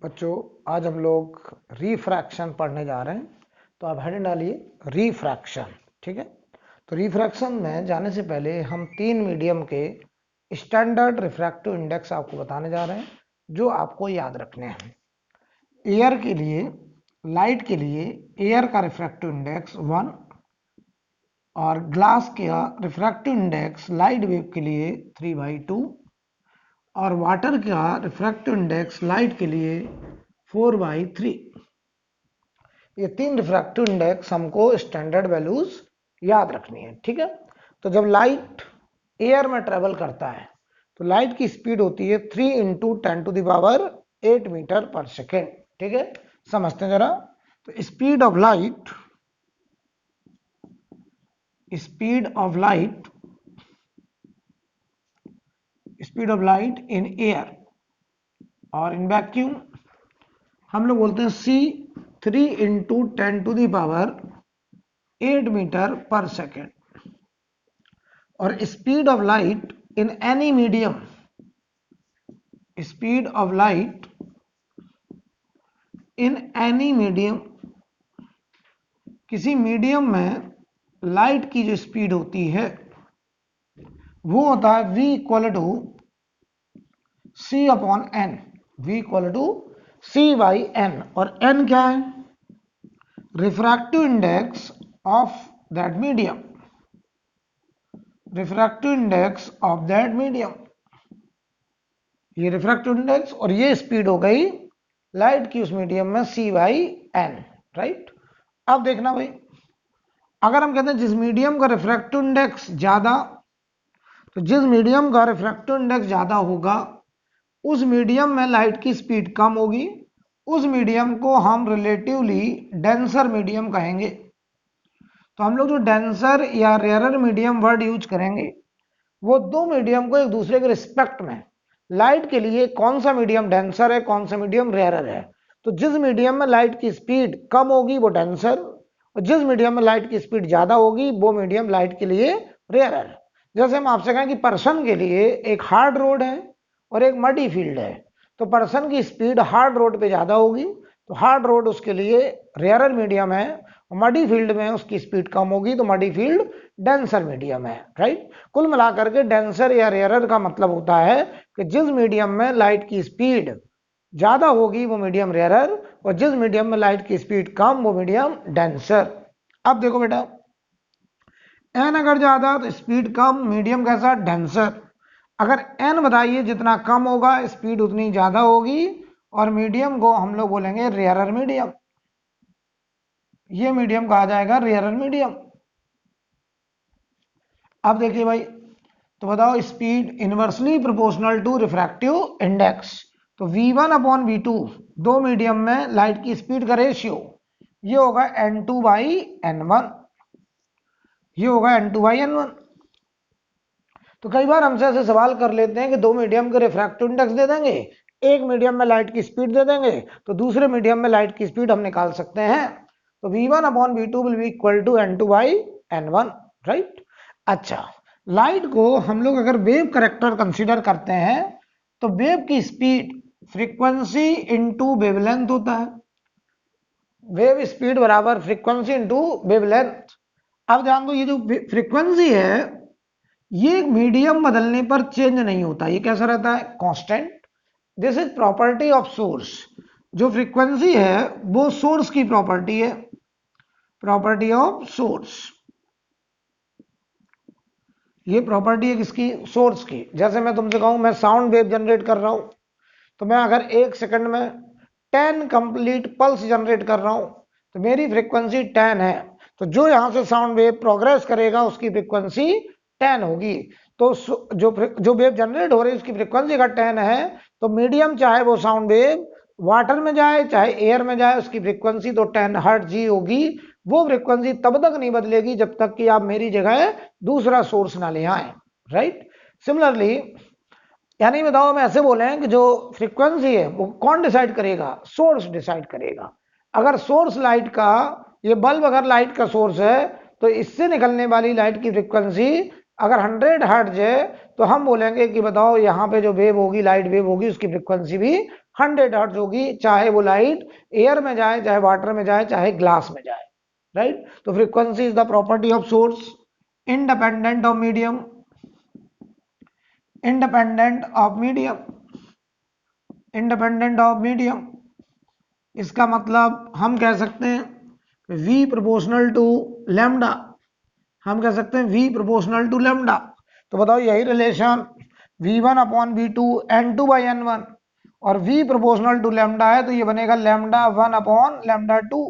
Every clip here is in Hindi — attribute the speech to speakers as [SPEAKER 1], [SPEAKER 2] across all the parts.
[SPEAKER 1] बच्चों, आज हम लोग रिफ्रैक्शन पढ़ने जा रहे हैं। तो आप हेडिंग डालिए रिफ्रैक्शन। ठीक है। तो रिफ्रैक्शन में जाने से पहले हम तीन मीडियम के स्टैंडर्ड रिफ्रैक्टिव इंडेक्स आपको बताने जा रहे हैं, जो आपको याद रखने हैं। एयर के लिए, लाइट के लिए एयर का रिफ्रैक्टिव इंडेक्स 1 और ग्लास का रिफ्रैक्टिव इंडेक्स लाइट वेव के लिए 3/2 और वाटर का रिफ्रैक्टिव इंडेक्स लाइट के लिए 4/3। ये तीन रिफ्रैक्टिव इंडेक्स हमको स्टैंडर्ड वैल्यूज याद रखनी है। ठीक है। तो जब लाइट एयर में ट्रेवल करता है तो लाइट की स्पीड होती है 3 × 10⁸ मीटर पर सेकेंड। ठीक है, समझते हैं जरा। तो speed of light in air और इन वैक्यूम हम लोग बोलते हैं c 3 × 10⁸ मीटर पर सेकेंड। और speed of light in any medium, किसी मीडियम में लाइट की जो स्पीड होती है वो होता है v = c/n, c/n। और n क्या है? Refractive index of that medium, ये रिफ्रैक्टिव इंडेक्स और ये स्पीड हो गई लाइट की उस मीडियम में c/n। राइट। अब देखना भाई, अगर हम कहते हैं जिस मीडियम का रिफ्रैक्टिव इंडेक्स ज्यादा, तो जिस मीडियम का रिफ्रैक्टिव इंडेक्स ज्यादा होगा उस मीडियम में लाइट की स्पीड कम होगी। उस मीडियम को हम रिलेटिवली डेंसर मीडियम कहेंगे। तो हम लोग जो डेंसर या रेयरर मीडियम वर्ड यूज करेंगे वो दो मीडियम को एक दूसरे के रिस्पेक्ट में, लाइट के लिए कौन सा मीडियम डेंसर है, कौन सा मीडियम रेयरर है। तो जिस मीडियम में लाइट की स्पीड कम होगी वो डेंसर, और जिस मीडियम में लाइट की स्पीड ज्यादा होगी वो मीडियम लाइट के लिए रेयरर। जैसे हम आपसे कहें कि पर्सन के लिए एक हार्ड रोड है और एक मडी फील्ड है, तो पर्सन की स्पीड हार्ड रोड पे ज्यादा होगी, तो हार्ड रोड उसके लिए रेयरर मीडियम है। मडी फील्ड में उसकी स्पीड कम होगी, तो मडी फील्ड डेंसर मीडियम है। राइट। कुल मिलाकर के डेंसर या रेयरर का मतलब होता है कि जिस मीडियम में लाइट की स्पीड ज्यादा होगी वो मीडियम रेयरर, और जिस मीडियम में लाइट की स्पीड कम वो मीडियम डेंसर। अब देखो बेटा, एन अगर ज्यादा तो स्पीड कम, मीडियम कैसा? डेंसर। अगर एन बताइए जितना कम होगा स्पीड उतनी ज्यादा होगी, और मीडियम को हम लोग बोलेंगे रेयरर मीडियम। ये मीडियम कहा जाएगा रेयरर मीडियम। अब देखिए भाई, तो बताओ speed inversely proportional to refractive index. तो v1/v2 दो मीडियम में लाइट की स्पीड का रेशियो, ये होगा n2/n1, ये होगा n2/n1। तो कई बार हमसे ऐसे सवाल कर लेते हैं कि दो मीडियम के रिफ्रैक्टिव इंडेक्स दे देंगे, एक मीडियम में लाइट की स्पीड दे देंगे, तो दूसरे मीडियम में लाइट की स्पीड हम निकाल सकते हैं। तो v1/v2 will be equal to n2/n1। Right. अच्छा, लाइट को हम लोग अगर वेव करेक्टर कंसीडर करते हैं तो वेव की स्पीड फ्रीक्वेंसी इंटू वेवलेंथ होता है। वेव स्पीड बराबर फ्रीक्वेंसी इंटू वेवलेंथ। अब ध्यान दो, ये जो फ्रीक्वेंसी है ये मीडियम बदलने पर चेंज नहीं होता, ये कैसा रहता है? Constant. This is property of source. जो फ्रीक्वेंसी है वो सोर्स की प्रॉपर्टी है, प्रॉपर्टी ऑफ सोर्स। ये प्रॉपर्टी है किसकी? सोर्स की। जैसे मैं तुमसे कहूं मैं साउंड वेव जनरेट कर रहा हूं, तो मैं अगर 1 सेकंड में 10 कंप्लीट पल्स जनरेट कर रहा हूं तो मेरी फ्रीक्वेंसी 10 है। तो जो यहां से साउंड वेव प्रोग्रेस करेगा उसकी फ्रीक्वेंसी 10 होगी। तो जो वेव जनरेट हो रही है उसकी फ्रीक्वेंसी अगर 10 है, तो मीडियम चाहे वो साउंड वेव वाटर में जाए चाहे एयर में जाए उसकी फ्रीक्वेंसी तो 10 हर्ट्ज ही होगी। वो फ्रीक्वेंसी तब तक नहीं बदलेगी जब तक कि आप मेरी जगह दूसरा सोर्स ना ले आए। राइट। सिमिलरली, यानी बताओ हम ऐसे बोले हैं कि जो फ्रीक्वेंसी है वो कौन डिसाइड करेगा? सोर्स डिसाइड करेगा। अगर सोर्स लाइट का, ये बल्ब अगर लाइट का सोर्स है तो इससे निकलने वाली लाइट की फ्रीक्वेंसी अगर 100 हर्ट्ज है तो हम बोलेंगे कि बताओ यहाँ पे जो वेव होगी, लाइट वेव होगी, उसकी फ्रीक्वेंसी भी 100 हर्ट्ज होगी, चाहे वो लाइट एयर में जाए, चाहे वाटर में जाए, चाहे ग्लास में जाए, राइट। तो frequency is the property of source independent of medium, independent of medium, independent of medium. इसका मतलब हम कह सकते हैं V प्रोपोर्शनल टू लैम्डा, हम कह सकते हैं V प्रोपोर्शनल टू लैम्डा। तो बताओ यही relation V1 upon V2 N2 by N1 और V प्रोपोर्शनल टू लैम्डा है तो ये बनेगा lambda 1 upon lambda 2।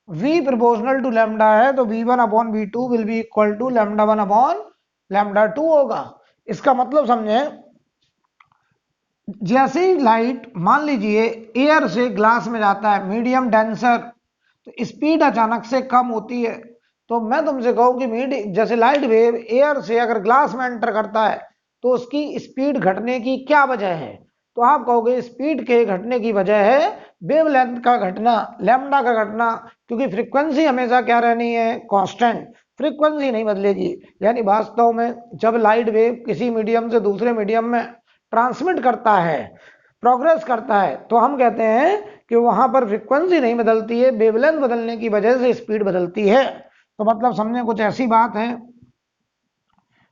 [SPEAKER 1] V proportional to lambda है तो V1 upon V2 will be equal to lambda 1 upon lambda 2 होगा। इसका मतलब समझे, जैसे ही लाइट मान लीजिए एयर से ग्लास में जाता है, मीडियम डेंसर, तो स्पीड अचानक से कम होती है। तो मैं तुमसे कहूं कि जैसे लाइट वेव एयर से अगर ग्लास में एंटर करता है तो उसकी स्पीड घटने की क्या वजह है, तो आप कहोगे स्पीड के घटने की वजह है वेवलेंथ का घटना, लैम्डा का घटना, क्योंकि फ्रीक्वेंसी हमेशा क्या रहनी है, कांस्टेंट, फ्रीक्वेंसी नहीं बदलेगी। यानी वास्तव में जब लाइट वेव किसी मीडियम से दूसरे मीडियम में ट्रांसमिट करता है, प्रोग्रेस करता है, तो हम कहते हैं कि वहां पर फ्रीक्वेंसी नहीं बदलती है, वेवलेंथ बदलने की वजह से स्पीड बदलती है। तो मतलब समझे कुछ ऐसी बात है,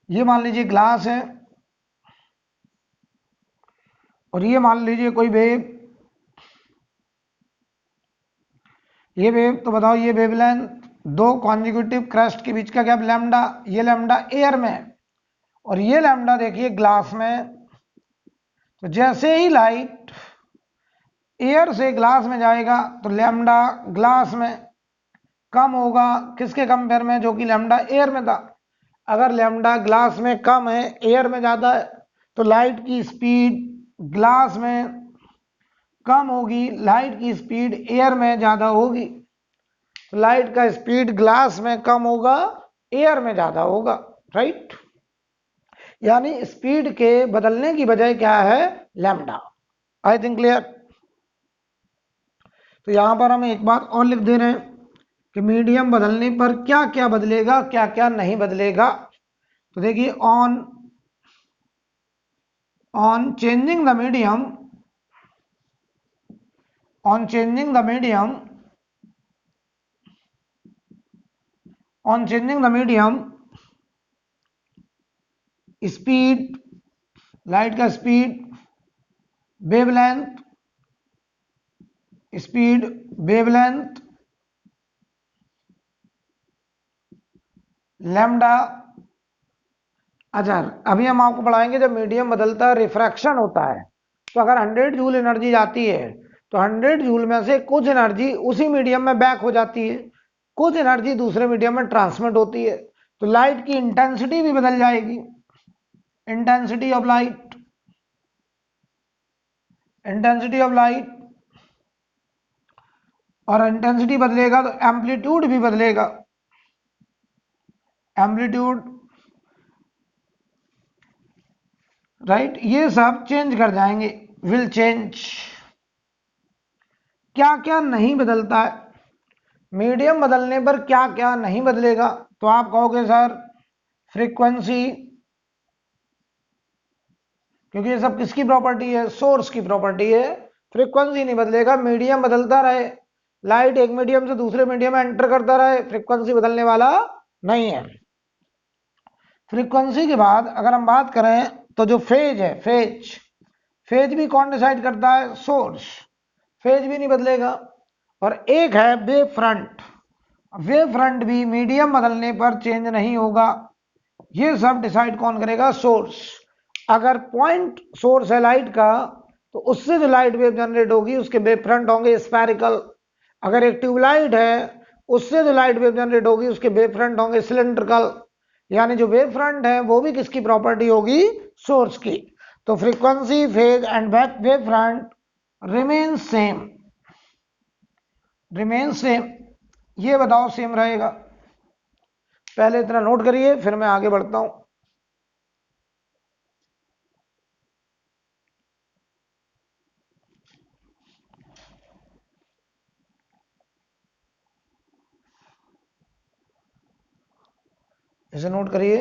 [SPEAKER 1] ये मान लीजिए ग्लास है और ये मान लीजिए कोई वेव, ये वेव, तो बताओ ये वेवलेंथ, दो कॉन्जिक्यूटिव क्रेस्ट के बीच का गैप लैम्डा, ये लैम्डा एयर में और ये लैम्डा देखिए ग्लास में। तो जैसे ही लाइट एयर से ग्लास में जाएगा तो लैम्डा ग्लास में कम होगा, किसके कंपेयर में, जो कि लैम्डा एयर में था। अगर लैम्डा ग्लास में कम है, एयर में ज्यादा है, तो लाइट की स्पीड ग्लास में कम होगी, लाइट की स्पीड एयर में ज्यादा होगी। तो लाइट का स्पीड ग्लास में कम होगा, एयर में ज्यादा होगा, राइट। यानी स्पीड के बदलने की वजह क्या है, लैम्डा। I think clear. तो यहां पर हम एक बात और लिख दे रहे हैं कि मीडियम बदलने पर क्या क्या बदलेगा, क्या क्या नहीं बदलेगा। तो देखिए on changing the medium, on changing the medium, on changing the medium, speed, light का speed, wavelength, speed, wavelength, lambda. अच्छा, अभी हम आपको पढ़ाएंगे जब मीडियम बदलता है, रिफ्रैक्शन होता है, तो अगर 100 जूल एनर्जी जाती है तो 100 जूल में से कुछ एनर्जी उसी मीडियम में बैक हो जाती है, कुछ एनर्जी दूसरे मीडियम में ट्रांसमिट होती है। तो लाइट की इंटेंसिटी भी बदल जाएगी, intensity of light, intensity of light, और इंटेंसिटी बदलेगा तो एम्पलीट्यूड भी बदलेगा, एम्पलीट्यूड, राइट, ये सब चेंज कर जाएंगे, विल चेंज। क्या क्या नहीं बदलता है, मीडियम बदलने पर क्या क्या नहीं बदलेगा, तो आप कहोगे सर फ्रीक्वेंसी, क्योंकि ये सब किसकी प्रॉपर्टी है, सोर्स की प्रॉपर्टी है, फ्रीक्वेंसी नहीं बदलेगा, मीडियम बदलता रहे, लाइट एक मीडियम से दूसरे मीडियम में एंटर करता रहे, फ्रीक्वेंसी बदलने वाला नहीं है। फ्रीक्वेंसी के बाद अगर हम बात करें तो जो फेज है, फेज भी कौन डिसाइड करता है, सोर्स, फेज भी नहीं बदलेगा। और एक है वेव फ्रंट, वेव फ्रंट भी मीडियम बदलने पर चेंज नहीं होगा, ये सब डिसाइड कौन करेगा, सोर्स। अगर पॉइंट सोर्स है लाइट का तो उससे जो लाइट वेव जनरेट होगी उसके वेव फ्रंट होंगे स्फेरिकल। अगर एक ट्यूबलाइट है उससे जो लाइट वेव जनरेट होगी उसके वेव फ्रंट होंगे सिलेंड्रिकल। यानी जो वेव फ्रंट है वो भी किसकी प्रॉपर्टी होगी, सोर्स की। तो frequency, phase and wave front remain same, remain same, ये बताओ सेम रहेगा। पहले इतना नोट करिए फिर मैं आगे बढ़ता हूं। इसे नोट करिए।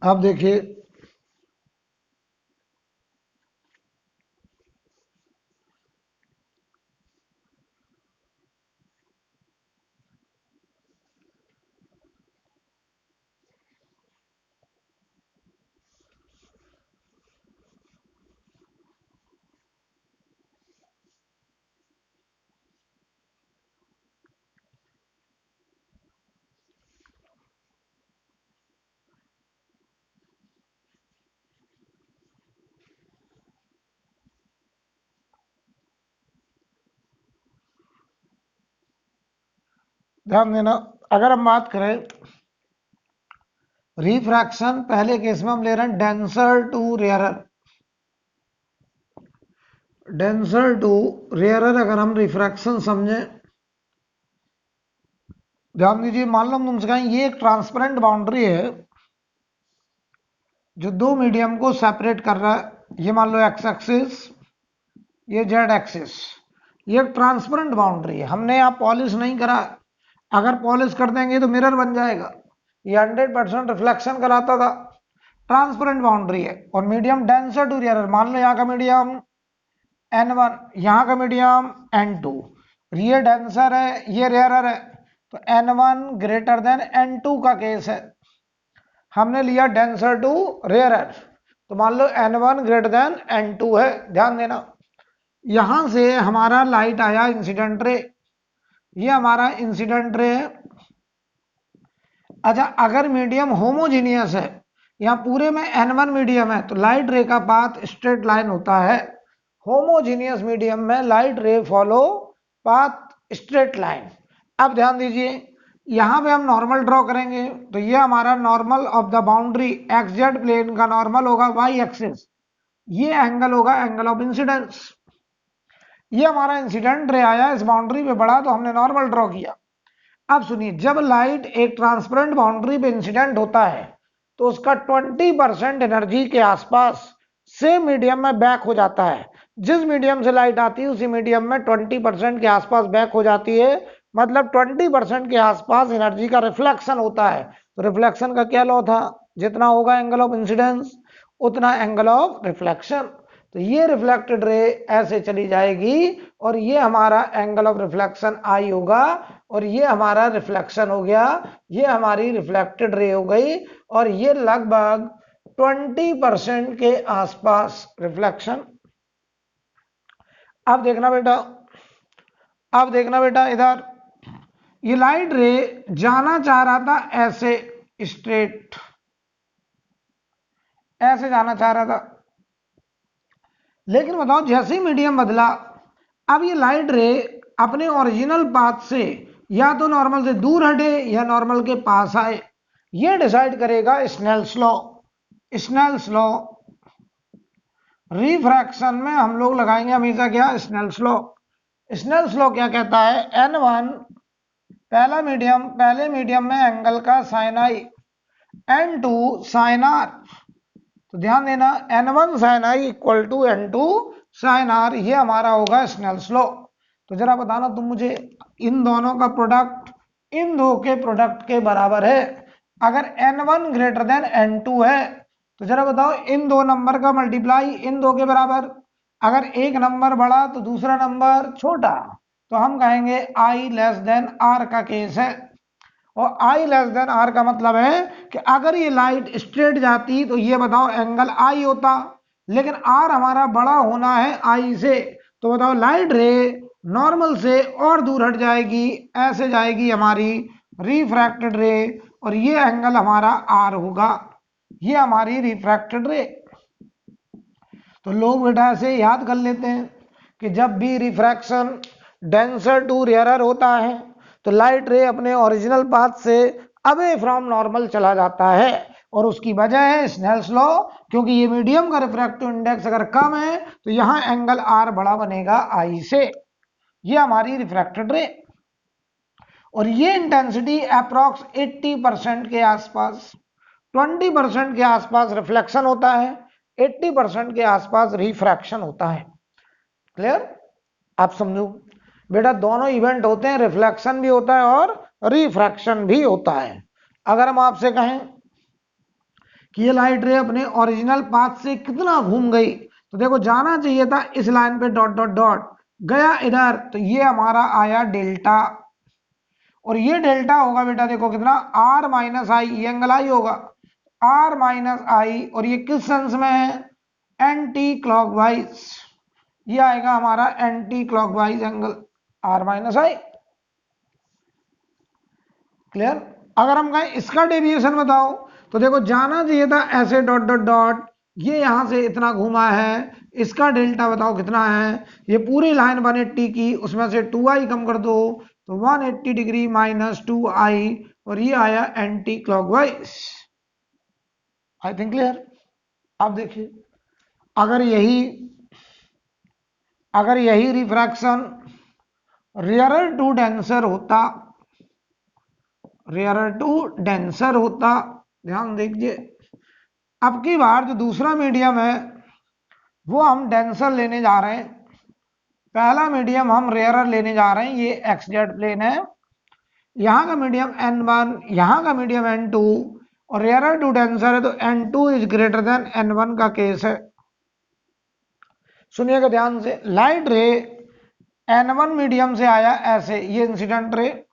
[SPEAKER 1] अब देखिए ध्यान देना, अगर हम बात करें रिफ्रैक्शन, पहले केस में हम ले रहे हैं denser to rarer. Denser to rarer अगर हम रिफ्रैक्शन समझें, ध्यान दीजिए, मान लो हम तुमसे कहें ये एक ट्रांसपेरेंट बाउंड्री है जो दो मीडियम को सेपरेट कर रहा है। ये मान लो एक्स एक्सिस, ये जेड एक्सिस, ये एक ट्रांसपेरेंट बाउंड्री है। हमने यहाँ पॉलिश नहीं करा, अगर पॉलिश कर देंगे तो मिरर बन जाएगा। ये 100% रिफ्लेक्शन कराता था, ट्रांसपेरेंट बाउंड्री है। और मीडियम डेंसर टू रेयरर, मान लो यहाँ का मीडियम N1, यहाँ का मीडियम N2, ये डेंसर है ये रेयरर है, तो N1 ग्रेटर देन N2 का केस है। हमने लिया डेंसर टू रेयरर, तो मान लो N1 ग्रेटर देन N2 है। ध्यान देना, यहां से हमारा लाइट आया इंसिडेंट रे, ये हमारा इंसिडेंट रे है। अच्छा, अगर मीडियम होमोजीनियस है, यहाँ पूरे में N1 मीडियम है, तो लाइट रे का पाथ स्ट्रेट लाइन होता है। होमोजीनियस मीडियम में लाइट रे फॉलो पाथ स्ट्रेट लाइन। अब ध्यान दीजिए, यहां पे हम नॉर्मल ड्रॉ करेंगे, तो ये हमारा normal of the boundary X Z plane का नॉर्मल होगा वाई एक्सिस, ये एंगल होगा एंगल ऑफ इंसिडेंस। ये हमारा इंसिडेंट रे आया इस बाउंड्री पे बड़ा, तो हमने नॉर्मल ड्रॉ किया। अब सुनिए, जब लाइट एक ट्रांसपेरेंट बाउंड्री पे इंसिडेंट होता है तो उसका 20% एनर्जी के आसपास से मीडियम में बैक हो जाता है। जिस मीडियम से लाइट आती है उसी मीडियम में 20% के आसपास बैक हो जाती है, मतलब 20% के आसपास एनर्जी का रिफ्लेक्शन होता है। तो रिफ्लेक्शन का क्या लॉ था, जितना होगा एंगल ऑफ इंसिडेंस उतना एंगल ऑफ रिफ्लेक्शन। तो ये रिफ्लेक्टेड रे ऐसे चली जाएगी और ये हमारा एंगल ऑफ रिफ्लेक्शन आई होगा, और ये हमारा रिफ्लेक्शन हो गया, ये हमारी रिफ्लेक्टेड रे हो गई। और ये लगभग 20% के आसपास रिफ्लेक्शन। अब देखना बेटा, अब देखना बेटा इधर, ये लाइट रे जाना चाह रहा था ऐसे स्ट्रेट, ऐसे जाना चाह रहा था, लेकिन बताओ जैसे ही मीडियम बदला, अब ये लाइट रे अपने ओरिजिनल पाथ से या तो नॉर्मल से दूर हटे या नॉर्मल के पास आए। ये डिसाइड करेगा Snell's law. Snell's law refraction में हम लोग लगाएंगे हमेशा क्या, स्नेल्स लॉ। स्नेल्स लॉ क्या कहता है, N1 पहला मीडियम, पहले मीडियम में एंगल का sign I, N2 sine are. तो ध्यान देना, N1 sine I equal to N2 sine R, ये हमारा होगा स्नेल्स लॉ। तो जरा बताना तुम मुझे, इन दोनों का प्रोडक्ट इन दो के प्रोडक्ट के बराबर है। अगर N1 ग्रेटर देन N2 है तो जरा बताओ इन दो नंबर का मल्टीप्लाई इन दो के बराबर। अगर एक नंबर बड़ा तो दूसरा नंबर छोटा, तो हम कहेंगे I लेस देन R का केस है। और I लेस देन R का मतलब है कि अगर ये लाइट स्ट्रेट जाती तो ये बताओ एंगल I होता, लेकिन R हमारा बड़ा होना है I से, तो बताओ लाइट रे नॉर्मल से और दूर हट जाएगी, ऐसे जाएगी हमारी रिफ्रैक्टेड रे, और ये एंगल हमारा R होगा, ये हमारी रिफ्रैक्टेड रे। तो लोग बेटा ऐसे याद कर लेते हैं कि जब भी रिफ्रैक्शन डेंसर टू रेयरर होता है तो लाइट रे अपने ओरिजिनल पाथ से अवे फ्रॉम नॉर्मल चला जाता है, और उसकी वजह है स्नेल्स लॉ, क्योंकि ये मीडियम का रिफ्रैक्टिव इंडेक्स अगर कम है तो यहां एंगल R बड़ा बनेगा I से। ये हमारी रिफ्रैक्टेड रे, और ये इंटेंसिटी अप्रॉक्स 80% के आसपास, 20% के आसपास रिफ्लेक्शन होता है, 80% के आसपास रिफ्रैक्शन होता है। क्लियर? आप समझो बेटा, दोनों इवेंट होते हैं, रिफ्लेक्शन भी होता है और रिफ्रैक्शन भी होता है। अगर हम आपसे कहें कि ये लाइट रे अपने ओरिजिनल पाथ से कितना घूम गई। तो देखो जाना चाहिए था इस लाइन पे डॉट डॉट डॉट, गया इधर, तो ये हमारा आया डेल्टा। और ये डेल्टा होगा बेटा देखो कितना, आर माइनस आई, ये एंगल आई होगा, आर माइनस आई, और ये किस सेंस में है, एंटी क्लॉकवाइज। ये आएगा हमारा anti clockwise angle, R minus I. Clear. अगर हम कहें इसका डेविएशन बताओ, तो देखो जाना चाहिए था ऐसे डॉट डॉट डॉट, ये यहां से इतना घुमा है, इसका डेल्टा बताओ कितना है। ये पूरी लाइन 180 की, उसमें से 2i कम कर दो, तो 180 डिग्री माइनस 2i, और ये आया anti clockwise. I think clear. अब देखिए, अगर यही अगर यही रिफ्रैक्शन रेयरर टू डेंसर होता, रेयरर टू डेंसर होता, ध्यान दीजिए, अब की बार जो दूसरा मीडियम है वो हम डेंसर लेने जा रहे हैं, पहला मीडियम हम रेयरर लेने जा रहे हैं, ये एक्स जेड प्लेन है, यहाँ का मीडियम n1, यहाँ का मीडियम n2, और रेयरर टू डेंसर है तो n2 is greater than n1 का केस है। सुनिएगा ध्यान से, लाइट रे n1 मीडियम से आया ऐसे, ये इंसिडेंट रे,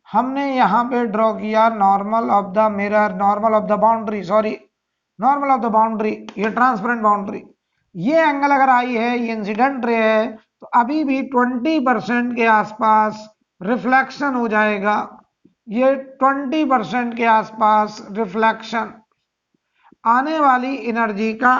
[SPEAKER 1] हमने यहाँ पे ड्रॉ किया normal of the mirror, normal of the boundary, sorry normal of the boundary, ये ट्रांसपेरेंट बाउंड्री, ये एंगल अगर आई है, ये इंसिडेंट रे है, तो अभी भी 20% के आसपास रिफ्लेक्शन हो जाएगा, ये 20% के आसपास रिफ्लेक्शन, आने वाली एनर्जी का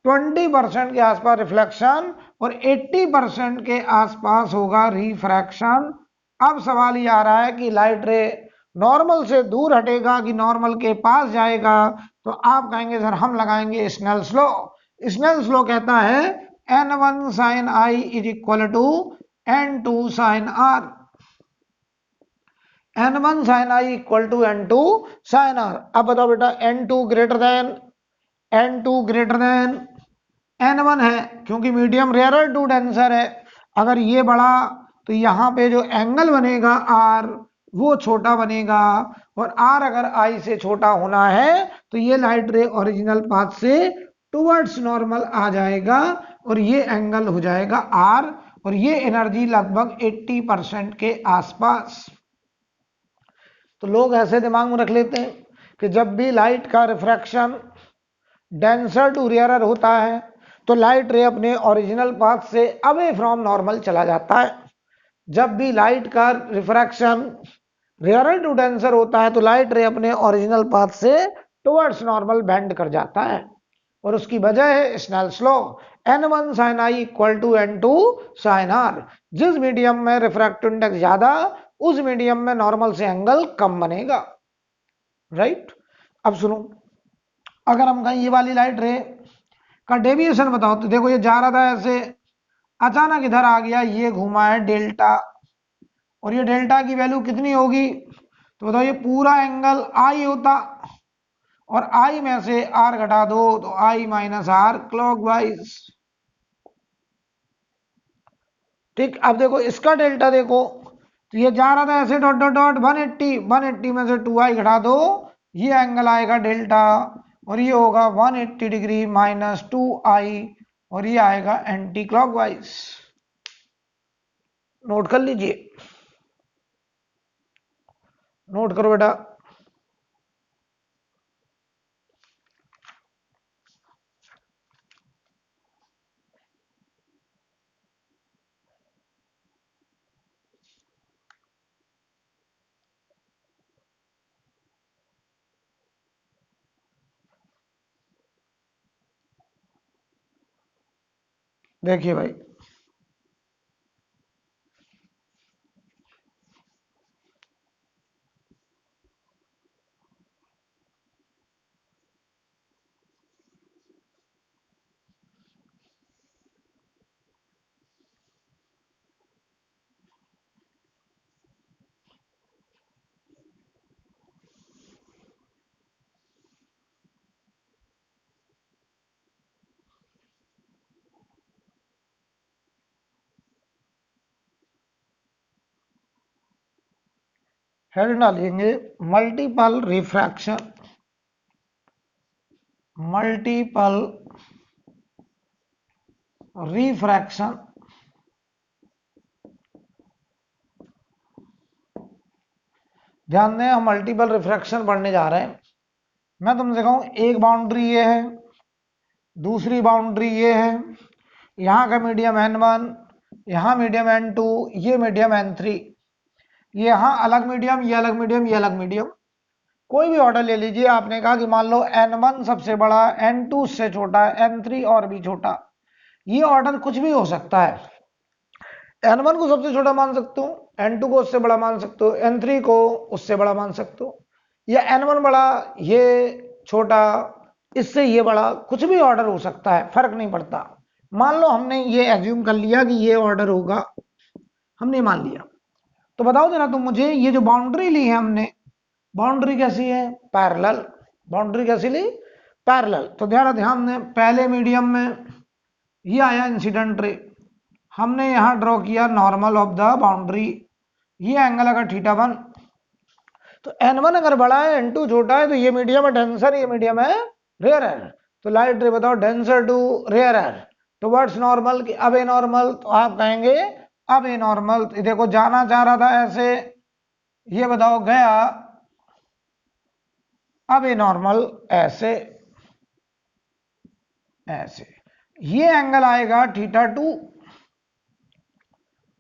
[SPEAKER 1] 20% के आसपास रिफ्लेक्शन, और 80% के आसपास होगा रिफ्रैक्शन। अब सवाल ये आ रहा है कि लाइट रे नॉर्मल से दूर हटेगा कि नॉर्मल के पास जाएगा, तो आप कहेंगे सर हम लगाएंगे स्नेल्स लॉ। स्नेल्स लॉ कहता है n1 sin i is equal to n2 sin r, n1 sin i equal to n2 sin r। अब बताओ बेटा n2 ग्रेटर देन n1 है, क्योंकि मीडियम रेयरर टू डेंसर है, अगर ये बड़ा तो यहाँ पे जो एंगल बनेगा r वो छोटा बनेगा, और r अगर i से छोटा होना है तो ये लाइट रे ओरिजिनल पाथ से टुवर्ड्स नॉर्मल आ जाएगा, और ये एंगल हो जाएगा r, और ये एनर्जी लगभग 80% के आसपास। तो लोग ऐसे दिमाग में रख लेते हैं कि जब भी लाइट का रिफ्रैक्शन डेंसर टू रेयरर होता है तो लाइट रे अपने ओरिजिनल पाथ से अवे फ्रॉम नॉर्मल चला जाता है, जब भी लाइट का रिफ्रैक्शन रेयरर टू डेंसर होता है तो लाइट रे अपने ओरिजिनल पाथ से टुवर्ड्स नॉर्मल बेंड कर जाता है, और उसकी वजह है Snell's law, n1 sin i equal to n2 sin r। जिस मीडियम में रिफ्रैक्टिव इंडेक्स ज्यादा, उस मीडियम में नॉर्मल से एंगल कम बनेगा, राइट। अब सुनो, अगर हम कहें ये वाली लाइट रे का डेविएशन बताओ, तो देखो ये जा रहा था ऐसे, अचानक इधर आ गया, ये घुमा है डेल्टा, और ये डेल्टा की वैल्यू कितनी होगी, तो बताओ ये पूरा एंगल आई होता, और आई में से आर घटा दो तो आई माइनस आर क्लॉकवाइज। ठीक, अब देखो इसका डेल्टा देखो, तो ये जा रहा था ऐसे डॉट डॉट डॉट 180 में से 2i घटा दो, ये एंगल आएगा डेल्टा, और ये होगा 180 डिग्री माइनस 2i, और ये आएगा एंटी क्लॉकवाइज। नोट कर लीजिए, नोट करो बेटा। देखिए भाई, हेड डालेंगे मल्टीपल रिफ्रैक्शन, मल्टीपल रिफ्रैक्शन ध्यान दें, हम मल्टीपल रिफ्रैक्शन पढ़ने जा रहे हैं। मैं तुमसे कहूं एक बाउंड्री ये है, दूसरी बाउंड्री ये है, यहाँ का मीडियम n1, यहाँ मीडियम n2, ये मीडियम n3, ये यहाँ अलग मीडियम, ये अलग मीडियम, ये अलग मीडियम। कोई भी ऑर्डर ले लीजिए। आपने कहा कि मान लो n1 सबसे बड़ा, n2 उससे छोटा, n3 और भी छोटा। ये ऑर्डर कुछ भी हो सकता है। n1 को सबसे छोटा मान सकते हो, n2 को उससे बड़ा मान सकते हो, n3 को उससे बड़ा मान सकते हो, या n1 बड़ा, ये छोटा, इससे ये बड़ा, कुछ भी ऑर्डर हो सकता है, फर्क नहीं पड़ता। मान लो हमने ये एज्यूम कर लिया कि ये ऑर्डर होगा, हमने मान लिया। तो बताओ जरा तुम मुझे, ये जो बाउंड्री ली है हमने, बाउंड्री कैसी है? पैरेलल। बाउंड्री कैसी ली? पैरेलल। तो ध्यान दें, पहले मीडियम में ये आया इंसिडेंट रे, हमने यहां ड्रॉ किया नॉर्मल ऑफ द बाउंड्री, ये एंगल अगर θ1, तो n1 अगर बड़ा है, n2 छोटा है, तो ये मीडियम है डेंसर, ये मीडियम है रेयरर। तो लाइट रे बताओ denser to rarer towards normal की अब ए नॉर्मल, तो आप कहेंगे अब ए नॉर्मल। तो देखो जाना चाह रहा था ऐसे, ये बताओ गया अब ए नॉर्मल ऐसे, ऐसे, ये एंगल आएगा θ2।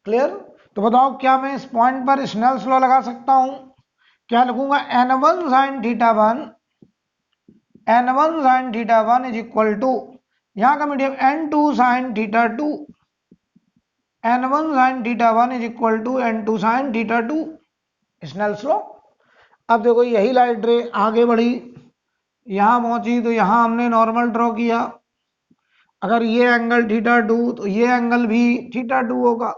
[SPEAKER 1] क्लियर? तो बताओ क्या मैं इस पॉइंट पर स्नेल्स लॉ लगा सकता हूं? क्या लिखूंगा? n1 sin θ1, n1 sin θ1 is equal to, यहां का medium n2 sin θ2, n1 sin θ1 is equal to n2 sin θ2, Snell's law. अब देखो यही लाइट रे आगे बढ़ी, यहां पहुंची, तो यहां हमने नॉर्मल ड्रॉ किया। अगर ये एंगल θ2, तो ये एंगल भी θ2 होगा,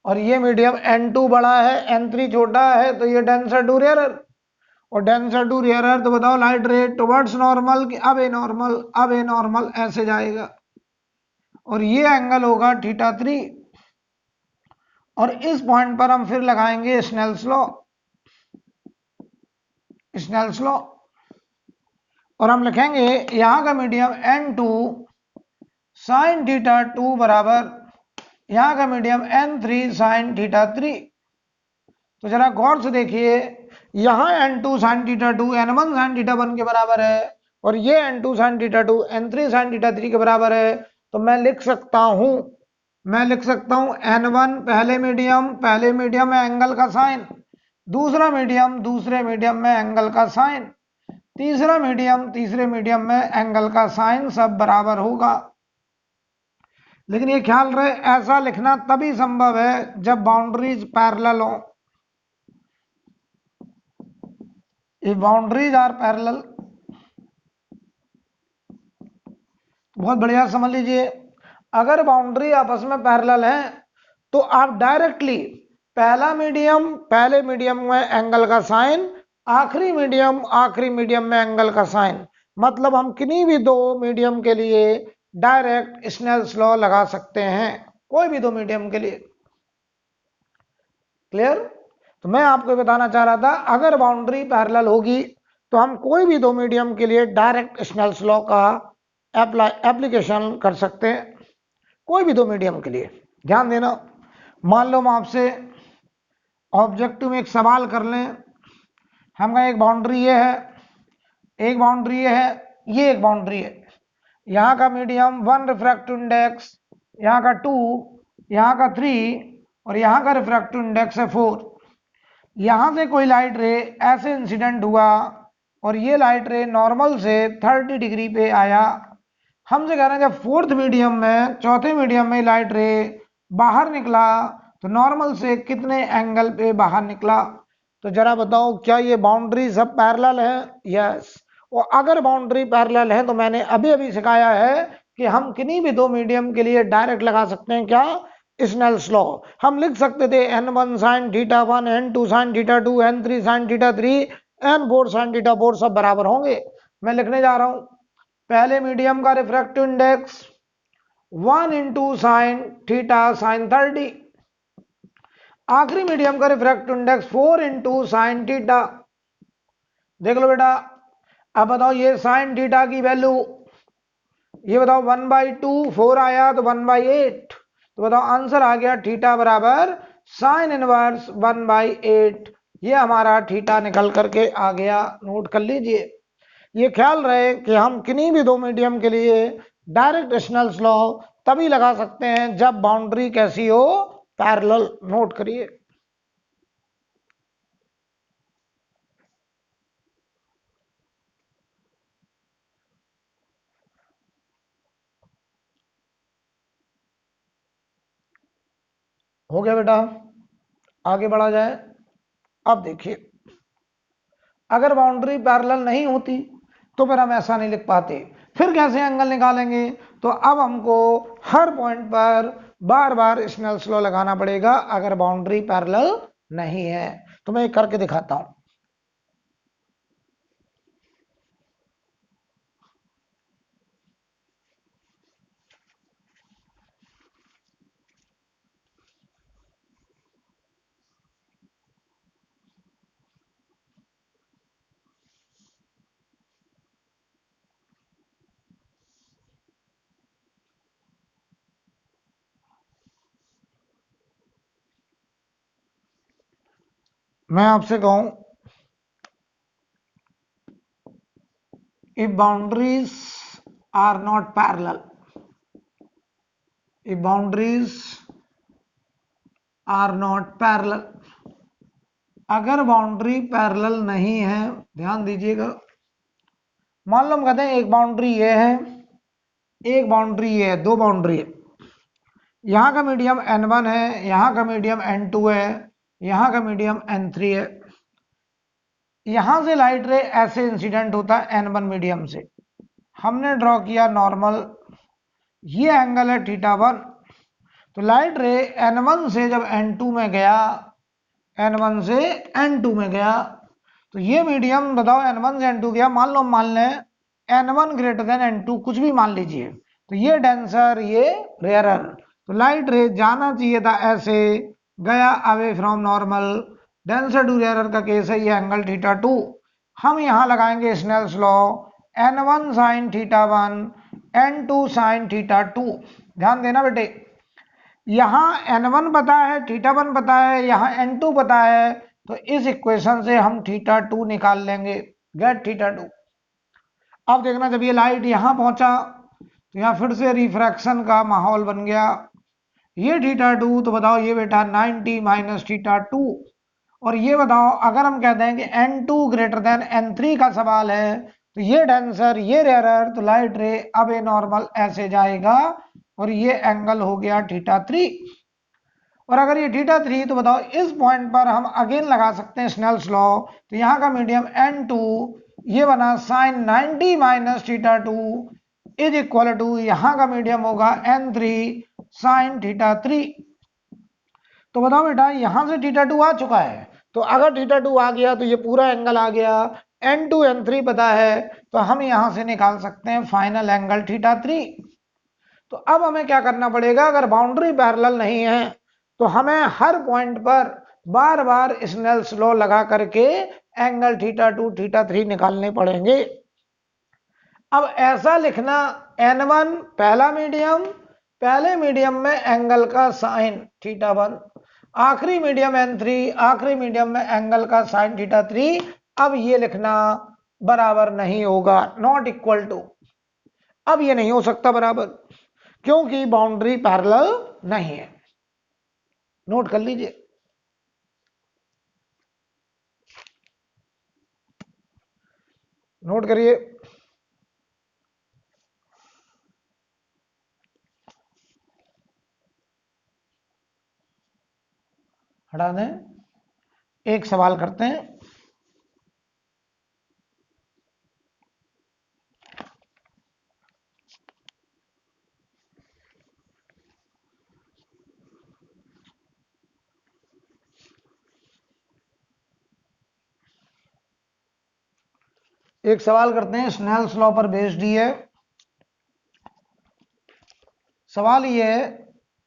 [SPEAKER 1] और ये मीडियम n2 बड़ा है, n3 छोटा है, तो ये डेंसर टू रेयरर, और डेंसर टू रेयरर, तो बताओ लाइट रे टुवर्ड्स नॉर्मल कि अब ए नॉर्मल, अब ए नॉर्मल ऐसे जाएगा, और ये एंगल होगा θ3। और इस पॉइंट पर हम फिर लगाएंगे स्नेल्स लॉ, स्नेल्स लॉ, और हम लिखेंगे यहां का मीडियम n2 sin θ2 बराबर यहां का मीडियम n3 sin θ3। तो जरा गौर से देखिए, यहां n2 sin θ2 n1 sin θ1 के बराबर है, और ये n2 sin θ2 n3 sin θ3 के बराबर है। तो मैं लिख सकता हूं n1 पहले मीडियम में एंगल का साइन, दूसरे मीडियम में एंगल का साइन, तीसरे मीडियम में एंगल का साइन, सब बराबर होगा। लेकिन ये ख्याल रहे, ऐसा लिखना तभी संभव है जब बाउंड्रीज पैरेलल हो। इफ बाउंड्रीज आर पैरेलल, बहुत बढ़िया समझ लीजिए, अगर बाउंड्री आपस में पैरेलल है तो आप डायरेक्टली पहले मीडियम में एंगल का साइन, आखिरी मीडियम में एंगल का साइन, मतलब हम किन्हीं भी दो मीडियम के लिए डायरेक्ट स्नेल्स लॉ लगा सकते हैं, कोई भी दो मीडियम के लिए। क्लियर? तो मैं आपको बताना चाह रहा था, अगर बाउंड्री पैरेलल होगी तो हम कोई भी दो मीडियम के लिए डायरेक्ट स्नेल्स लॉ का एप्लीकेशन कर सकते हैं, कोई भी दो मीडियम के लिए। ध्यान देना, मान लो हम आपसे ऑब्जेक्टिव में एक सवाल कर लें, हम एक बाउंड्री ये है, एक बाउंड्री ये है, ये एक बाउंड्री है, यहाँ का मीडियम 1 रिफ्रैक्टिव इंडेक्स, यहाँ का 2, यहाँ का 3, और यहाँ का रिफ्रैक्टिव इंडेक्स है 4। यहाँ से कोई लाइट रे ऐसे इंसिडेंट हुआ, और ये लाइट रे नॉर्मल से 30 डिग्री पे आया। हमसे कह रहे हैं जब चौथे मीडियम में लाइट रे बाहर निकला, तो नॉर्मल से कितने एंगल पे बाहर निकला? तो जरा बताओ, क्या ये बाउंड्री सब पैरेलल है? यस। और अगर बाउंड्री पैरेलल है तो मैंने अभी सिखाया है कि हम किन्हीं भी दो मीडियम के लिए डायरेक्ट लगा सकते हैं, क्या? Snell's law. हम लिख सकते थे n1 sin θ1, n2 sin θ2, n3 sin θ3, n4 sin θ4, सब बराबर होंगे। मैं लिखने जा रहा हूं, पहले मीडियम का refractive index 1 into sin theta sin 30, आखिरी मीडियम का refractive index 4 into sin theta. देख लो बेटा, अब बताओ ये साइन थीटा की वैल्यू, ये बताओ 1/2 4 आया तो 1/8, तो बताओ आंसर आ गया थीटा बराबर साइन इनवर्स 1/8। ये हमारा थीटा निकल करके आ गया। नोट कर लीजिए। ये ख्याल रहे कि हम किन्हीं भी दो मीडियम के लिए डायरेक्ट स्नेल्स लॉ तभी लगा सकते हैं जब बाउंड्री कैसी हो, पैरेलल। नोट करिए। हो गया बेटा, आगे बढ़ा जाए। अब देखिए, अगर बाउंड्री पैरेलल नहीं होती तो फिर हम ऐसा नहीं लिख पाते। फिर कैसे एंगल निकालेंगे? तो अब हमको हर पॉइंट पर बार बार स्नेल्स लॉ लगाना पड़ेगा अगर बाउंड्री पैरेलल नहीं है। तो मैं एक करके दिखाता हूं। मैं आपसे कहूं, if boundaries are not parallel, if boundaries are not parallel, अगर बाउंड्री पैरेलल नहीं है, ध्यान दीजिएगा। मान लो हम कहते हैं एक बाउंड्री ये है, एक बाउंड्री ये है, दो बाउंड्री है। यहां का मीडियम n1 है, यहां का मीडियम n2 है, यहां का मीडियम n3 है। यहां से लाइट रे ऐसे इंसिडेंट होता है n1 मीडियम से। हमने ड्रॉ किया नॉर्मल, ये एंगल है θ1। तो लाइट रे n1 से जब n2 में गया, n1 से n2 में गया, तो ये मीडियम बताओ n1 से n2 गया। मान लो मान लें n1 ग्रेटर देन n2, कुछ भी मान लीजिए। तो ये डेंसर, ये रेयरर। तो लाइट रे जाना चाहिए था ऐसे, गया away from normal. Denser to rarer का केस है, ये एंगल θ2। हम यहां लगाएंगे Snell's law, n1 sin θ1, n2 sin θ2। ध्यान देना बेटे, यहां n1 पता है, θ1 पता है, यहां n2 पता है, तो इस इक्वेशन से हम θ2 निकाल लेंगे। गेट θ2। अब देखना, जब ये लाइट यहां पहुंचा तो यहां फिर से रिफ्रैक्शन का माहौल बन गया। ये θ2, तो बताओ ये बेटा 90 माइनस θ2। और ये बताओ, अगर हम कहते हैं कि n2 ग्रेटर देन n3 का सवाल है, तो ये डेंसर, ये रेयरर, तो लाइट रे अब ए नॉर्मल ऐसे जाएगा और ये एंगल हो गया θ3। और अगर ये θ3, तो बताओ इस पॉइंट पर हम अगेन लगा सकते हैं स्नेल्स लॉ। तो यहां का मीडियम n2, ये बना sin 90 minus θ2 is equal to, यहां का मीडियम होगा n3 sin θ3। तो बताओ बेटा, यहां से θ2 आ चुका है, तो अगर θ2 आ गया तो ये पूरा एंगल आ गया। n2 n3 पता है, तो हम यहां से निकाल सकते हैं फाइनल एंगल θ3। तो अब हमें क्या करना पड़ेगा, अगर बाउंड्री पैरेलल नहीं है तो हमें हर पॉइंट पर बार बार स्नेल्स लॉ लगा करके एंगल θ2 θ3 निकालने पड़ेंगे। अब ऐसा लिखना, n1 पहला मीडियम, पहले मीडियम में एंगल का साइन θ1, आखिरी मीडियम n3, आखिरी मीडियम में एंगल का साइन θ3। अब ये लिखना बराबर नहीं होगा, नॉट इक्वल टू। अब ये नहीं हो सकता बराबर, क्योंकि बाउंड्री पैरेलल नहीं है। नोट कर लीजिए। नोट करिए। हटा दें, एक सवाल करते हैं। एक सवाल करते हैं, स्नेल्स लॉ पर बेस्ड ही है। सवाल ये है,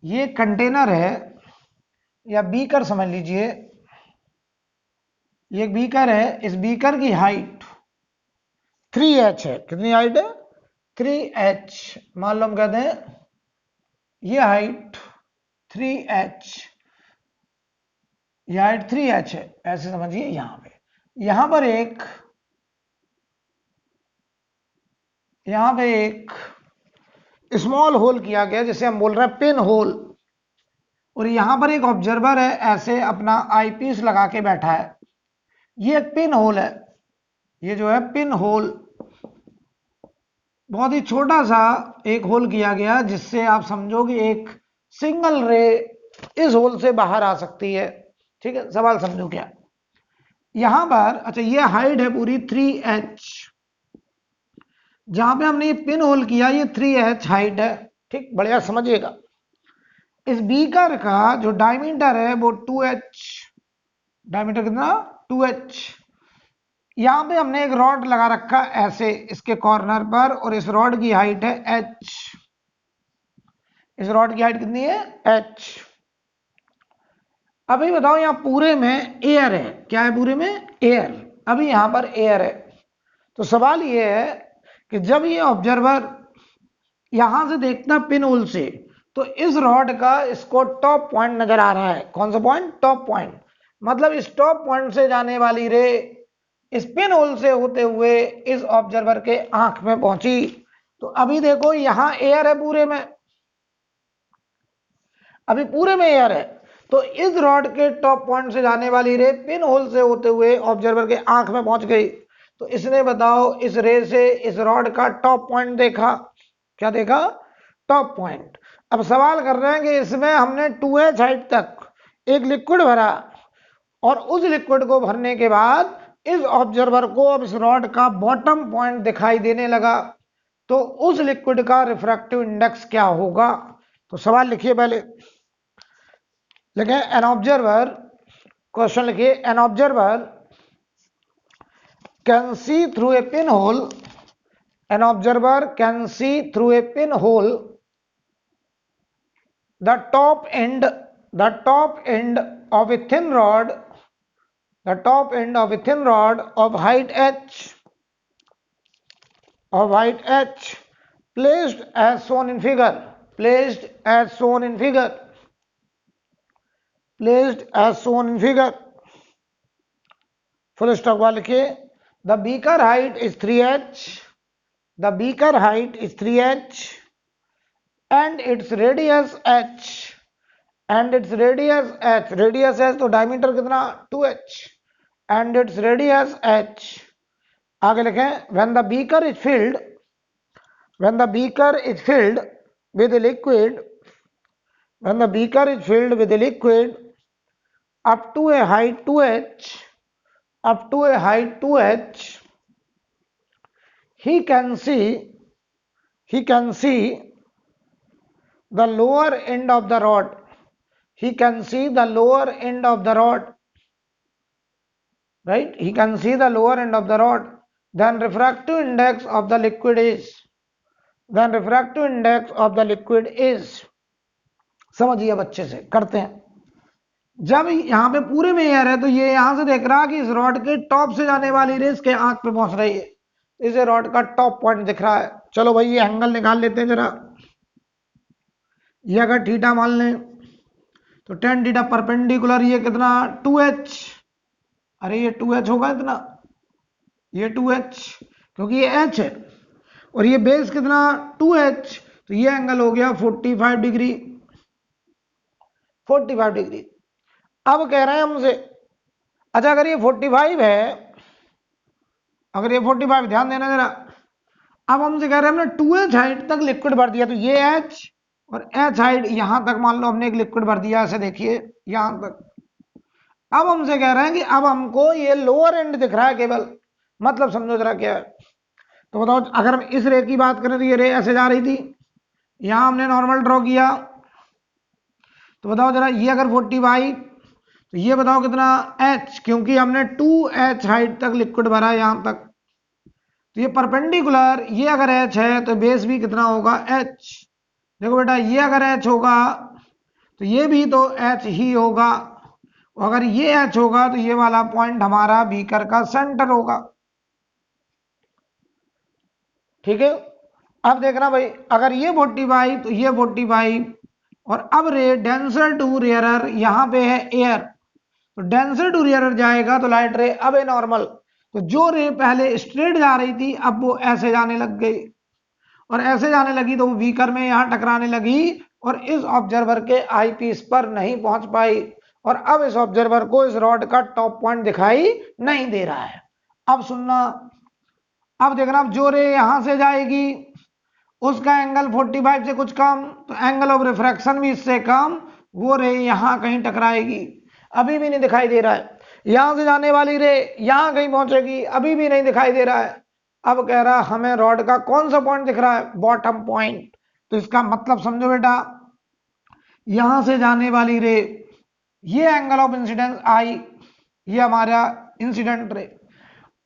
[SPEAKER 1] ये कंटेनर है या बीकर समझ लीजिए। ये एक बीकर है, इस बीकर की हाइट 3h है। कितनी हाइट है? 3h। मान लो हम कहते हैं ये हाइट 3h, ये हाइट 3h है, ऐसे समझिए। यहां पर एक स्मॉल होल किया गया, जिसे हम बोल रहे हैं पिन होल, और यहां पर एक ऑब्जर्वर है, ऐसे अपना आईपीस लगा के बैठा है। ये एक पिन होल है, ये जो है पिन होल, बहुत ही छोटा सा एक होल किया गया, जिससे आप समझो कि एक सिंगल रे इस होल से बाहर आ सकती है। ठीक है, सवाल समझो क्या यहां पर। अच्छा, ये हाइट है पूरी 3h, जहां पे हमने ये पिन होल किया, ये 3h हाइट है। ठीक, बढ़िया समझिएगा। इस बीकर का जो डायमीटर है वो 2h, डायमीटर कितना? 2h। यहां पे हमने एक रॉड लगा रखा ऐसे इसके कॉर्नर पर, और इस रॉड की हाइट है h। इस रॉड की हाइट कितनी है? h। अभी बताओ, यहां पूरे में एयर है। क्या है पूरे में? एयर। अभी यहां पर एयर है, तो सवाल यह है कि जब ये ऑब्जर्वर यहां से देखता पिन होल से, तो इस रॉड का इसको टॉप पॉइंट नजर आ रहा है। कौन सा पॉइंट? Top point. मतलब इस टॉप पॉइंट से जाने वाली रे इस पिन होल से होते हुए इस ऑब्जर्वर के आंख में पहुंची। तो अभी देखो, यहां एयर है पूरे में, अभी पूरे में एयर है, तो इस रॉड के टॉप पॉइंट से जाने वाली रे पिन होल से होते हुए ऑब्जर्वर के आंख में पहुंच गई। तो इसने बताओ इस रे से इस रॉड का टॉप पॉइंट देखा। क्या देखा? Top point. अब सवाल कर रहे हैं कि इसमें हमने 2h हाइट तक एक लिक्विड भरा, और उस लिक्विड को भरने के बाद इस ऑब्जर्वर को अब इस रॉड का बॉटम पॉइंट दिखाई देने लगा, तो उस लिक्विड का रिफ्रैक्टिव इंडेक्स क्या होगा? तो सवाल लिखिए, पहले लिखे एन ऑब्जर्वर, क्वेश्चन लिखिए, an observer can see through a pin hole, an observer can see through a pinhole the top end of a thin rod, the top end of a thin rod of height h placed as shown in figure, placed as shown in figure, placed as shown in figure, full stop वाले लिखिए। the beaker height is 3h, the beaker height is 3h and its radius h, and its radius h, radius h तो डायमीटर कितना? 2h, and its radius h। आगे लिखें, when the beaker is filled, when the beaker is filled with a liquid, when the beaker is filled with a liquid up to a height 2h, up to a height 2h, he can see the lower end of the rod, he can see the lower end of the rod, right? He can see the lower end of the rod. Then refractive index of the liquid is, then refractive index of the liquid is। समझिए, बच्चे से करते हैं। जब यहां पे पूरे में एयर है, तो ये यहां से देख रहा है कि इस रॉड के टॉप से जाने वाली रेस के आंख पे पहुंच रही है, इसे रॉड का टॉप पॉइंट दिख रहा है। चलो भाई, ये एंगल निकाल लेते हैं जरा। ये अगर थीटा मान लें तो tan थीटा परपेंडिकुलर, ये कितना? 2h। अरे ये 2h होगा इतना, ये 2h, क्योंकि ये h है, और ये बेस कितना? 2h, तो ये एंगल हो गया 45 डिग्री, 45 डिग्री। अब कह रहे हैं हमसे, अच्छा अगर ये 45 है, अगर ये 45, ध्यान देना जरा, अब हमसे कह रहे हैं हमने 2h हाइट तक लिक्विड भर दिया, तो ये h और h हाइट यहां तक मान लो हमने एक लिक्विड भर दिया, ऐसे देखिए यहां तक। अब हमसे कह रहे हैं कि अब हमको ये लोअर एंड दिख रहा है केवल, मतलब समझो जरा क्या है। तो बताओ, अगर हम इस रे की बात करें तो ये रे ऐसे जा रही थी, यहां हमने नॉर्मल ड्रॉ किया, तो बताओ जरा, ये अगर 45, तो ये बताओ कितना? h, क्योंकि हमने 2h हाइट तक लिक्विड भरा है यहां तक, तो ये परपेंडिकुलर, ये अगर h है तो बेस भी कितना होगा? h। देखो बेटा, ये अगर h होगा तो ये भी तो h ही होगा, और अगर ये h होगा तो ये वाला पॉइंट हमारा बीकर का सेंटर होगा। ठीक है। अब देखना भाई, अगर ये 45 तो ये 45, और अब रे डेंसर टू रेयरर, यहां पे है एयर, तो डेंसर टू रेयरर जाएगा तो लाइट रे अब है नॉर्मल। तो जो रे पहले स्ट्रेट जा रही थी अब वो ऐसे जाने लग गई, और ऐसे जाने लगी तो वो बीकर में यहां टकराने लगी और इस ऑब्जर्वर के आई पीस पर नहीं पहुंच पाई, और अब इस ऑब्जर्वर को इस रॉड का टॉप पॉइंट दिखाई नहीं दे रहा है। अब सुनना, अब देखना, अब जो रे यहां से जाएगी उसका एंगल 45 से कुछ कम, तो एंगल ऑफ रिफ्रैक्शन भी इससे कम, वो रे यहां कहीं टकराएगी, अभी भी नहीं दिखाई दे रहा है। यहां से जाने वाली रे यहां कहीं पहुंचेगी, अभी भी नहीं दिखाई दे रहा है। अब कह रहा हमें रॉड का कौन सा पॉइंट दिख रहा है, बॉटम पॉइंट। तो इसका मतलब समझो बेटा, यहां से जाने वाली रे, ये एंगल ऑफ इंसिडेंस आई, ये हमारा इंसिडेंट रे।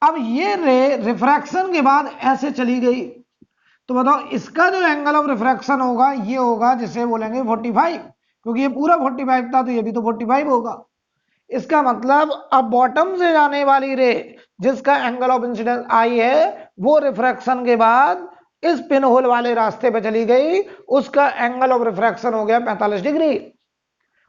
[SPEAKER 1] अब ये रे रिफ्रैक्शन के बाद ऐसे चली गई, तो बताओ इसका जो एंगल ऑफ रिफ्रैक्शन होगा ये होगा जिसे बोलेंगे 45, क्योंकि ये पूरा 45 था तो ये भी तो 45 होगा। इसका मतलब अब बॉटम से जाने वाली रे जिसका एंगल ऑफ इंसिडेंस आई है, वो रिफ्रैक्शन के बाद इस पिन होल वाले रास्ते पे चली गई, उसका एंगल ऑफ रिफ्रैक्शन हो गया 45 डिग्री।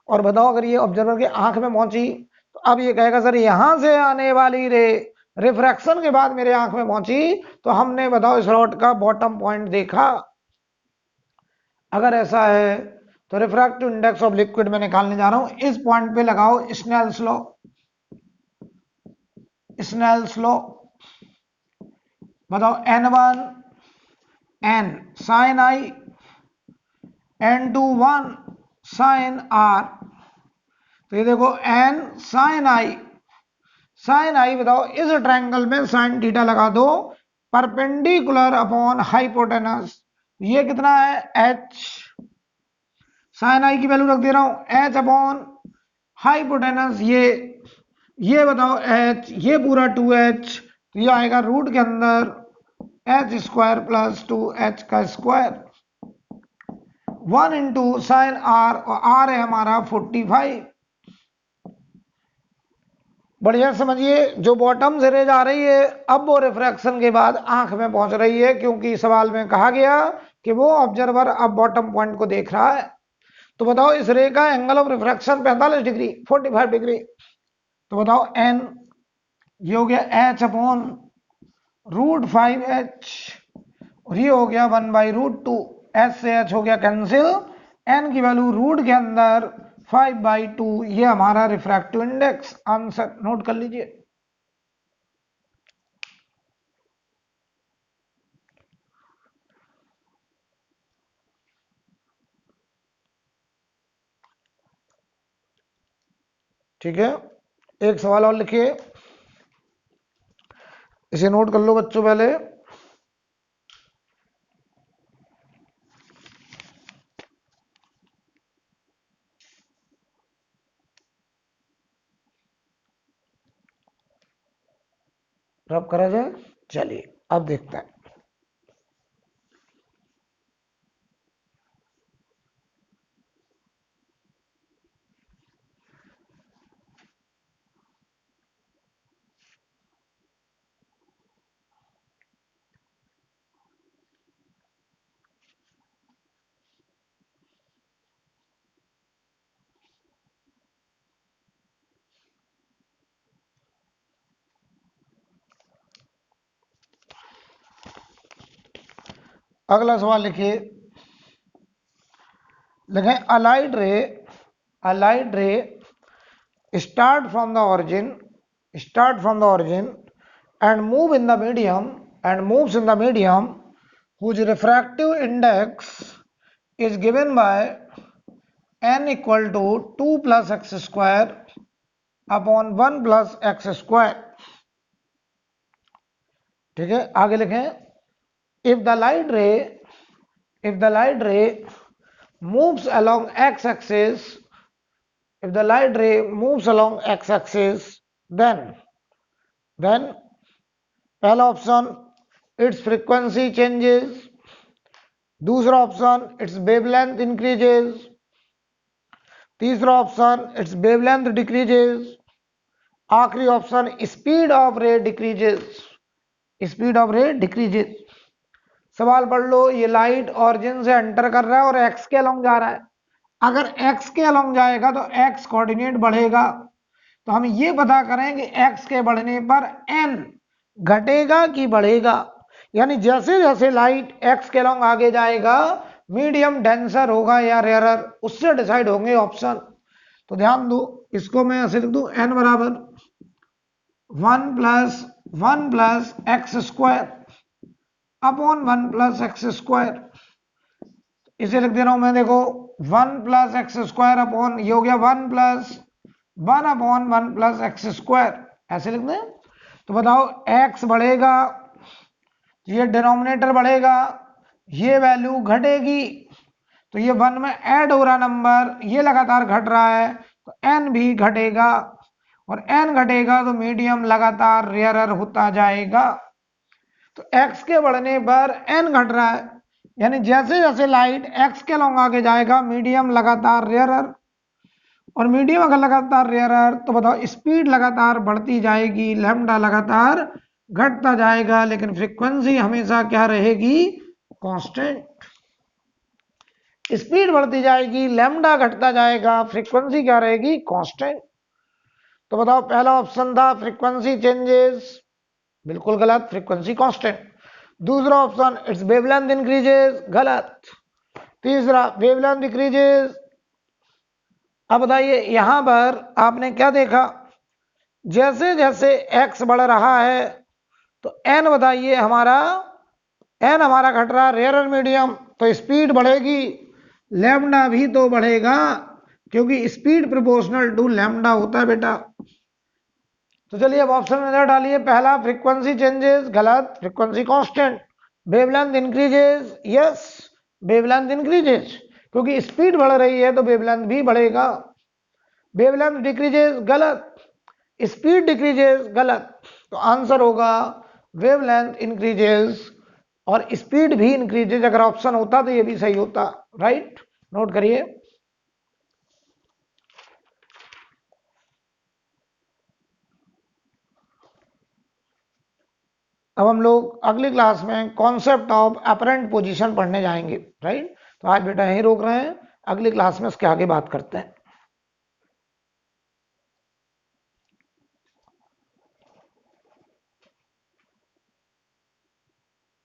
[SPEAKER 1] और बताओ अगर ये ऑब्जर्वर की आंख में पहुंची तो अब ये कहेगा सर यहां से आने वाली रे रिफ्रैक्शन के बाद मेरे आंख में पहुंची, तो हमने बताओ इस रॉड का बॉटम पॉइंट देखा। अगर ऐसा है तो रिफ्रैक्टिव इंडेक्स ऑफ लिक्विड में निकालने जा रहा हूं, इस पॉइंट पे लगाओ स्नेल्स लॉ। स्नेल्स लॉ बताओ, n1 n sin i, n2 1 sin r, तो ये देखो n sin i, sin i बताओ इस ट्रायंगल में sin थीटा लगा दो, परपेंडिकुलर अपॉन हाइपोटेनस, ये कितना है h, sin i की वैल्यू रख दे रहा हूं h अपॉन हाइपोटेनस, ये बताओ h, ये पूरा 2h, तो ये आएगा रूट के अंदर h स्क्वायर प्लस 2h का स्क्वायर, 1 इंटू साइन r, और r है हमारा 45। बढ़िया समझिए, जो बॉटम से रे जा रही है अब वो रिफ्रैक्शन के बाद आंख में पहुंच रही है, क्योंकि सवाल में कहा गया कि वो ऑब्जर्वर अब बॉटम पॉइंट को देख रहा है। तो बताओ इस रे का angle of refraction 45 degree, 45 degree, तो बताओ n, ये हो गया h अपॉन रूट 5h, और ये हो गया 1/√2, h से h हो गया कैंसिल, n की वैल्यू रूट के अंदर 5/2, ये हमारा रिफ्रैक्टिव इंडेक्स। आंसर नोट कर लीजिए। ठीक है, एक सवाल और लिखिए, इसे नोट कर लो बच्चों पहले। रब करा जाए, चलिए अब देखते हैं। अगला सवाल लिखिए, लिखें अलाइड रे start from the origin and moves in the medium whose refractive index is given by n equal to 2 plus x square upon 1 plus x square। ठीक है, आगे लिखें, if the light ray moves along x-axis, if the light ray moves along x-axis, then पहला ऑप्शन its frequency changes, दूसरा ऑप्शन its wavelength increases, तीसरा ऑप्शन its wavelength decreases, आखिरी option speed of ray decreases। सवाल पढ़ लो, ये लाइट ऑरिजिन से एंटर कर रहा है और एक्स के अलोंग जा रहा है। अगर एक्स के अलोंग जाएगा तो एक्स कोऑर्डिनेट बढ़ेगा, तो हम ये पता करें कि एक्स के बढ़ने पर एन घटेगा कि बढ़ेगा। यानी जैसे जैसे लाइट एक्स के अलोंग आगे जाएगा मीडियम डेंसर होगा या रेयरर, उससे डिसाइड होंगे ऑप्शन। तो ध्यान दो, इसको मैं ऐसे लिख दूं, एन बराबर 1 plus x square upon 1 plus x square. इसे लिख दे रहा हूं मैं, देखो 1 प्लस एक्स स्क्वायर अपॉन, ये हो गया 1 plus 1 upon 1 plus x square, ऐसे लिख दें। तो बताओ एक्स बढ़ेगा, ये डिनोमिनेटर बढ़ेगा, ये वैल्यू घटेगी, तो ये 1 में ऐड हो रहा नंबर, ये लगातार घट रहा है, तो n भी घटेगा, और n घटेगा तो मीडियम लगातार रेयरर होता जाएगा। तो x के बढ़ने पर n घट रहा है, यानी जैसे जैसे लाइट x के अलोंग आगे जाएगा मीडियम लगातार रेयरर, और मीडियम अगर लगातार रेयरर तो बताओ स्पीड लगातार बढ़ती जाएगी, लैम्डा लगातार घटता जाएगा, लेकिन फ्रीक्वेंसी हमेशा क्या रहेगी, कांस्टेंट। स्पीड बढ़ती जाएगी, लैम्डा घटता जाएगा, फ्रीक्वेंसी क्या रहेगी, कांस्टेंट। तो बताओ पहला ऑप्शन था फ्रीक्वेंसी चेंजेस, बिल्कुल गलत, फ्रीक्वेंसी कांस्टेंट। दूसरा ऑप्शन इट्स वेवलेंथ इंक्रीजेस, गलत। तीसरा वेवलेंथ डिक्रीजेस। अब बताइए यहां पर आपने क्या देखा, जैसे जैसे x बढ़ रहा है तो n बताइए हमारा, n हमारा घट रहा है रेयर मीडियम, तो स्पीड बढ़ेगी, लैम्डा भी तो बढ़ेगा, क्योंकि स्पीड प्रोपोर्शनल टू लैम्डा होता है बेटा। तो चलिए अब ऑप्शन में इधर डालिए, पहला फ्रीक्वेंसी चेंजेस, गलत, frequency constant. Wavelength increases, yes, wavelength increases, क्योंकि स्पीड बढ़ रही है तो वेवलेंथ भी बढ़ेगा। वेवलेंथ डिक्रीजेस, गलत, स्पीड डिक्रीजेस, गलत। तो आंसर होगा वेवलेंथ इंक्रीजेस और स्पीड भी इंक्रीजेस। अगर ऑप्शन होता तो ये भी सही होता, राइट, नोट करिए। अब हम लोग अगली क्लास में कॉन्सेप्ट ऑफ अपरेंट पोजीशन पढ़ने जाएंगे, राइट। तो आज बेटा यहीं रोक रहे हैं, अगली क्लास में इसके आगे बात करते हैं।